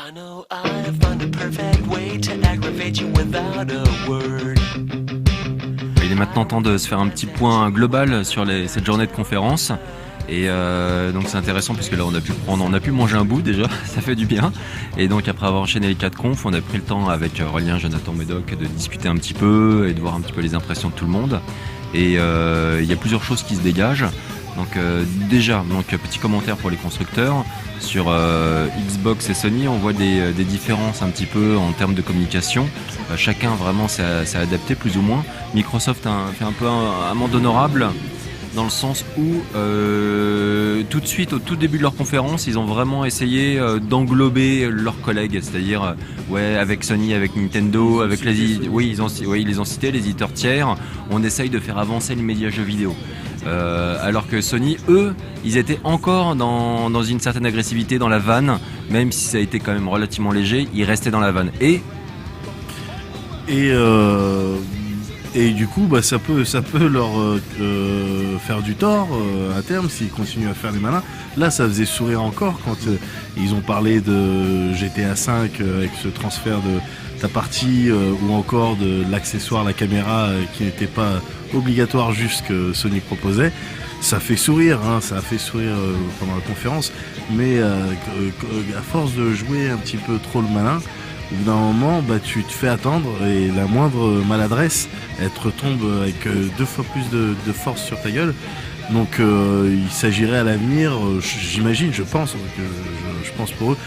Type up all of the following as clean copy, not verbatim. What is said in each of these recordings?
I know I found a perfect way to aggravate you without a word. Il est maintenant temps de se faire un petit point global sur cette journée de conférence. Et donc c'est intéressant puisque là on a pu manger un bout déjà, ça fait du bien. Et donc après avoir enchaîné les 4 confs, on a pris le temps avec Aurélien, Jonathan Médoc de discuter un petit peu et de voir un petit peu les impressions de tout le monde. Et il y a plusieurs choses qui se dégagent. Donc déjà, petit commentaire pour les constructeurs. Sur Xbox et Sony, on voit des différences un petit peu en termes de communication. Chacun vraiment s'est adapté plus ou moins. Microsoft fait un peu un amende honorable, dans le sens où tout de suite, au tout début de leur conférence, ils ont vraiment essayé d'englober leurs collègues, c'est-à-dire avec Sony, avec Nintendo, avec ils les ont cités, les éditeurs tiers. On essaye de faire avancer les médias jeux vidéo. Alors que Sony, eux, ils étaient encore dans une certaine agressivité dans la vanne, même si ça a été quand même relativement léger, ils restaient dans la vanne. Et du coup, ça peut leur faire du tort à terme s'ils continuent à faire les malins. Là, ça faisait sourire encore quand ils ont parlé de GTA V avec ce transfert de ta partie ou encore de l'accessoire, la caméra qui n'était pas obligatoire, juste que Sony proposait. Ça fait sourire, ça a fait sourire pendant la conférence, mais à force de jouer un petit peu trop le malin, au bout d'un moment, tu te fais attendre et la moindre maladresse, elle te retombe avec 2 fois plus de force sur ta gueule. Donc il s'agirait à l'avenir, j'imagine, je pense pour eux,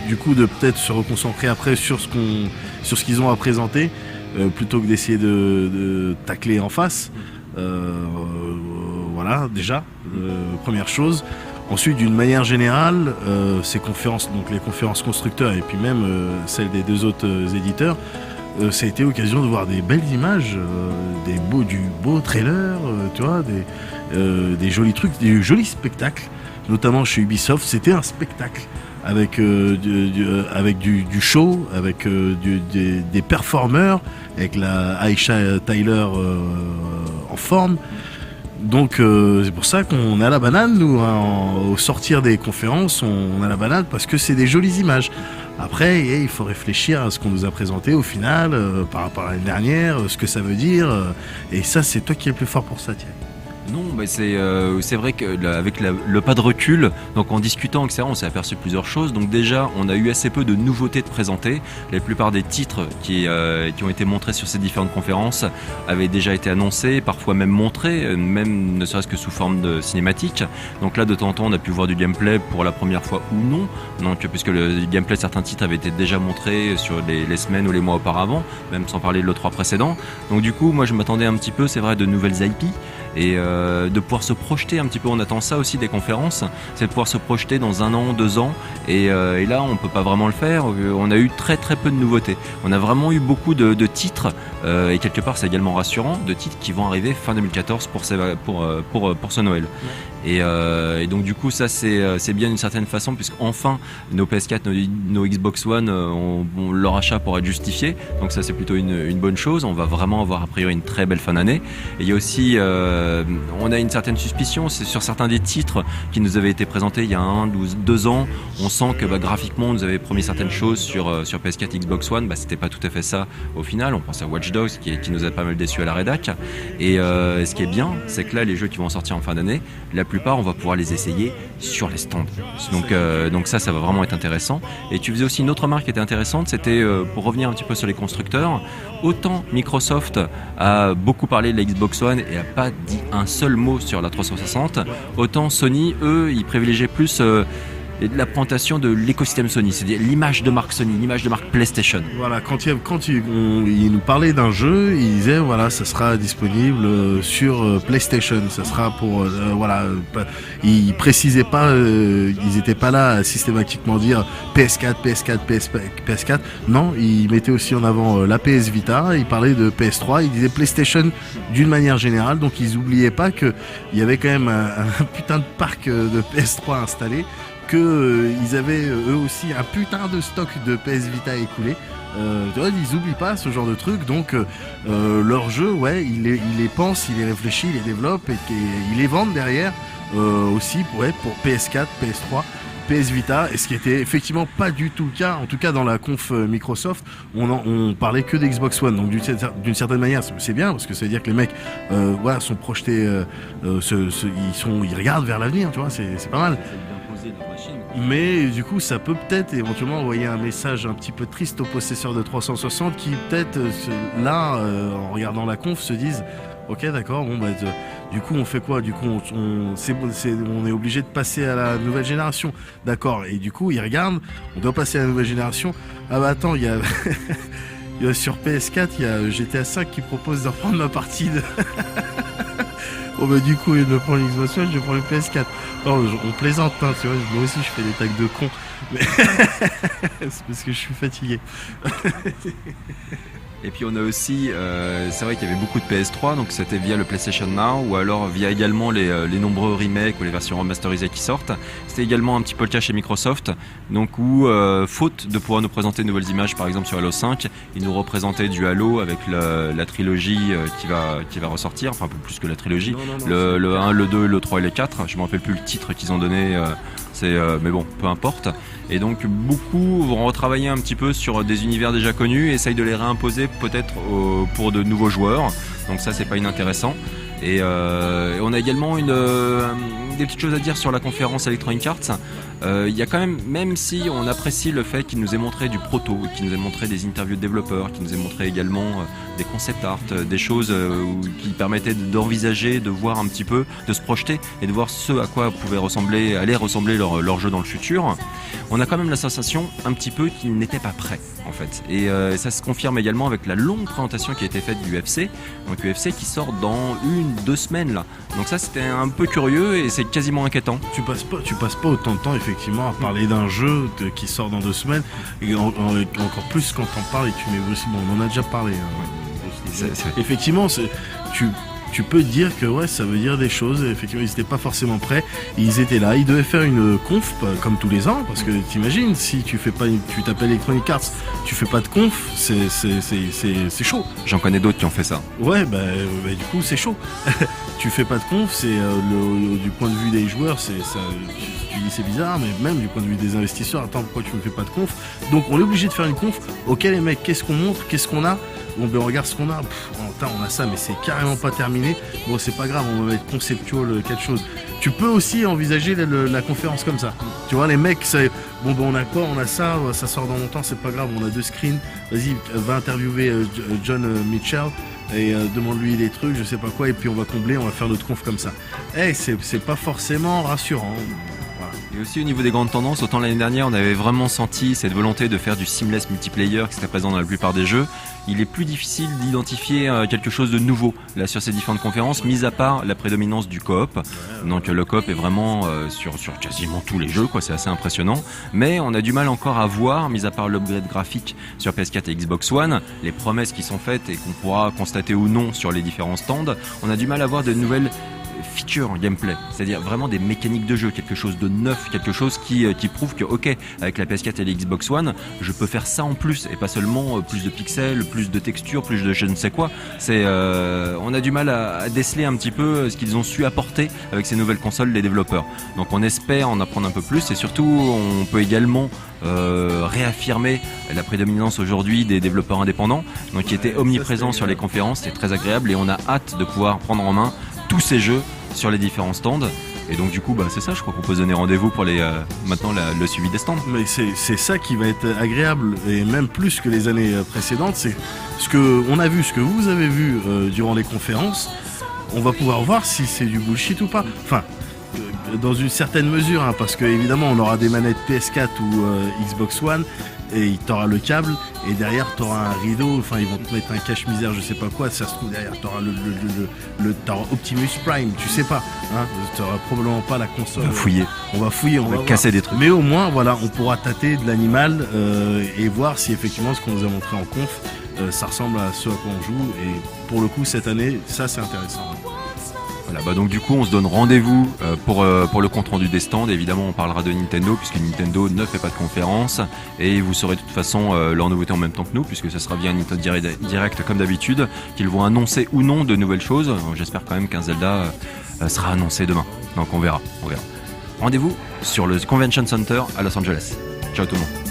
du coup de peut-être se reconcentrer après sur ce qu'ils ont à présenter, plutôt que d'essayer de tacler en face. Voilà, déjà, première chose. Ensuite, d'une manière générale, ces conférences, donc les conférences constructeurs et puis même celles des 2 autres éditeurs, ça a été l'occasion de voir des belles images, du beau trailer, tu vois, des jolis trucs, des jolis spectacles, notamment chez Ubisoft. C'était un spectacle avec du show, avec des performeurs, avec la Aisha Tyler en forme. Donc c'est pour ça qu'on a la banane, nous, au sortir des conférences, on a la banane parce que c'est des jolies images. Après, il faut réfléchir à ce qu'on nous a présenté au final, par rapport à l'année dernière, ce que ça veut dire. Et ça, c'est toi qui es le plus fort pour ça, Thierry. Non, c'est vrai qu'avec le pas de recul, donc en discutant, etc., on s'est aperçu plusieurs choses. Donc déjà, on a eu assez peu de nouveautés de présenter. La plupart des titres qui ont été montrés sur ces différentes conférences avaient déjà été annoncés, parfois même montrés, même ne serait-ce que sous forme de cinématique. Donc là, de temps en temps, on a pu voir du gameplay pour la première fois ou non. Donc, puisque le gameplay de certains titres avait été déjà montré sur les semaines ou les mois auparavant, même sans parler de l'E3 précédent. Donc du coup, moi, je m'attendais un petit peu, c'est vrai, de nouvelles IP. Et de pouvoir se projeter un petit peu, on attend ça aussi des conférences, c'est de pouvoir se projeter dans 1 an, 2 ans, et là on peut pas vraiment le faire. On a eu très très peu de nouveautés, on a vraiment eu beaucoup de titres, et quelque part c'est également rassurant, de titres qui vont arriver fin 2014 pour ce Noël. Et donc du coup ça c'est bien d'une certaine façon, puisqu'enfin nos PS4, nos Xbox One, leur achat pourra être justifié, donc ça c'est plutôt une bonne chose. On va vraiment avoir a priori une très belle fin d'année. Et il y a aussi on a une certaine suspicion, c'est sur certains des titres qui nous avaient été présentés il y a 2 ans, on sent que graphiquement on nous avait promis certaines choses sur PS4, Xbox One, c'était pas tout à fait ça au final. On pense à Watch Dogs qui nous a pas mal déçus à la rédac. Et ce qui est bien, c'est que là les jeux qui vont sortir en fin d'année, la plupart on va pouvoir les essayer sur les stands. Donc ça va vraiment être intéressant. Et tu faisais aussi une autre remarque qui était intéressante, c'était pour revenir un petit peu sur les constructeurs. Autant Microsoft a beaucoup parlé de la Xbox One et a pas dit un seul mot sur la 360, autant Sony, eux, ils privilégiaient plus la présentation de l'écosystème Sony, c'est-à-dire l'image de marque Sony, l'image de marque PlayStation. Voilà, quand il nous parlait d'un jeu, il disait ça sera disponible sur PlayStation, ça sera pour il précisait pas, ils étaient pas là à systématiquement dire PS4, PS4. Non, il mettait aussi en avant la PS Vita, il parlait de PS3, il disait PlayStation d'une manière générale, donc ils oubliaient pas que il y avait quand même un putain de parc de PS3 installé, qu'ils avaient eux aussi un putain de stock de PS Vita écoulé. Ils oublient pas ce genre de truc, donc leur jeu, ils les pensent, ils les réfléchissent, ils les développent et ils les vendent derrière aussi pour PS4, PS3 PS Vita, et ce qui était effectivement pas du tout le cas. En tout cas, dans la conf Microsoft, on parlait que d'Xbox One. Donc d'une certaine manière, c'est bien parce que ça veut dire que les mecs, voilà, sont projetés, ils regardent vers l'avenir, tu vois, c'est pas mal. Mais du coup, ça peut peut-être éventuellement envoyer un message un petit peu triste aux possesseurs de 360 qui peut-être là, en regardant la conf, se disent ok, d'accord, bon bah du coup on fait quoi? Du coup on est obligé de passer à la nouvelle génération, d'accord? Et du coup ils regardent, on doit passer à la nouvelle génération. Ah bah attends, il y a sur PS4, il y a GTA 5 qui propose de reprendre ma partie de... Oh bah du coup, il me prend l'Xbox One, je prends le PS4. Non, on plaisante, hein, tu vois, moi aussi je fais des tags de con. Mais c'est parce que je suis fatigué. Et puis on a aussi, c'est vrai qu'il y avait beaucoup de PS3, donc c'était via le PlayStation Now, ou alors via également les nombreux remakes ou les versions remasterisées qui sortent. C'était également un petit peu le cas chez Microsoft, donc où, faute de pouvoir nous présenter de nouvelles images, par exemple sur Halo 5, ils nous représentaient du Halo avec la trilogie qui va ressortir, enfin un peu plus que la trilogie, le 1, le 2, le 3 et le 4, je me rappelle plus le titre qu'ils ont donné, mais bon, peu importe. Et donc beaucoup vont retravailler un petit peu sur des univers déjà connus et essayent de les réimposer peut-être pour de nouveaux joueurs. Donc ça, c'est pas inintéressant. Et on a également des petites choses à dire sur la conférence Electronic Arts. Il y a quand même si on apprécie le fait qu'il nous ait montré du proto, qu'il nous ait montré des interviews de développeurs, qu'il nous ait montré également des concept art, des choses qui permettaient d'envisager, de voir un petit peu, de se projeter et de voir ce à quoi allait ressembler leur jeu dans le futur. On a quand même la sensation un petit peu qu'ils n'étaient pas prêts en fait. Et ça se confirme également avec la longue présentation qui a été faite du UFC. Donc UFC qui sort dans 1-2 semaines là. Donc ça c'était un peu curieux et c'est quasiment inquiétant. Tu passes pas autant de temps effectivement à parler d'un jeu qui sort dans 2 semaines et encore plus quand t'en parles et tu mets aussi, bon, on en a déjà parlé. Effectivement, tu peux dire que ouais, ça veut dire des choses. Effectivement, ils n'étaient pas forcément prêts. Ils étaient là. Ils devaient faire une conf comme tous les ans, parce que t'imagines, si tu t'appelles Electronic Arts, tu fais pas de conf, c'est chaud. J'en connais d'autres qui ont fait ça. Ouais, bah du coup, c'est chaud. Tu fais pas de conf, c'est du point de vue des joueurs, tu dis c'est bizarre, mais même du point de vue des investisseurs, attends, pourquoi tu ne fais pas de conf? Donc on est obligé de faire une conf. Ok les mecs, qu'est-ce qu'on montre, qu'est-ce qu'on a? Bon ben on regarde ce qu'on a. On a ça, mais c'est carrément pas terminé. Bon c'est pas grave, on va mettre conceptual quelque chose. Tu peux aussi envisager la conférence comme ça. Tu vois les mecs, bon ben on a quoi? On a ça, ça sort dans longtemps, c'est pas grave. On a 2 screens. Vas-y, va interviewer John Mitchell. Et demande-lui des trucs, je sais pas quoi, et puis on va combler, on va faire notre conf comme ça. C'est pas forcément rassurant. Voilà. Et aussi au niveau des grandes tendances, autant l'année dernière on avait vraiment senti cette volonté de faire du seamless multiplayer qui serait présent dans la plupart des jeux. Il est plus difficile d'identifier quelque chose de nouveau là sur ces différentes conférences, mis à part la prédominance du coop. Donc le coop est vraiment sur quasiment tous les jeux, quoi, c'est assez impressionnant. Mais on a du mal encore à voir, mis à part l'upgrade graphique sur PS4 et Xbox One, les promesses qui sont faites et qu'on pourra constater ou non sur les différents stands, on a du mal à voir de nouvelles feature gameplay, c'est-à-dire vraiment des mécaniques de jeu, quelque chose de neuf, quelque chose qui prouve que ok, avec la PS4 et la Xbox One, je peux faire ça en plus et pas seulement plus de pixels, plus de textures, plus de je ne sais quoi. On a du mal à déceler un petit peu ce qu'ils ont su apporter avec ces nouvelles consoles les développeurs. Donc on espère en apprendre un peu plus et surtout on peut également réaffirmer la prédominance aujourd'hui des développeurs indépendants, donc qui étaient omniprésents sur les conférences. C'est très agréable et on a hâte de pouvoir prendre en main tous ces jeux sur les différents stands. Et donc du coup c'est ça, je crois qu'on peut se donner rendez-vous pour maintenant le suivi des stands. Mais c'est ça qui va être agréable, et même plus que les années précédentes, c'est ce que on a vu, ce que vous avez vu durant les conférences. On va pouvoir voir si c'est du bullshit ou pas. Enfin, dans une certaine mesure, hein, parce que évidemment on aura des manettes PS4 ou Xbox One, et t'auras le câble, et derrière t'auras un rideau, enfin ils vont te mettre un cache-misère, je sais pas quoi, ça se trouve derrière t'auras t'auras Optimus Prime, tu sais pas, hein, t'auras probablement pas la console. On va fouiller, on va casser des trucs. Mais au moins voilà, on pourra tâter de l'animal et voir si effectivement ce qu'on nous a montré en conf, ça ressemble à ce à quoi on joue, et pour le coup cette année, ça c'est intéressant. Voilà, donc du coup on se donne rendez-vous pour le compte rendu des stands. Évidemment on parlera de Nintendo puisque Nintendo ne fait pas de conférence et vous saurez de toute façon leur nouveauté en même temps que nous, puisque ce sera via Nintendo Direct comme d'habitude qu'ils vont annoncer ou non de nouvelles choses. J'espère quand même qu'un Zelda sera annoncé demain, donc on verra. rendez-vous sur le Convention Center à Los Angeles. Ciao tout le monde.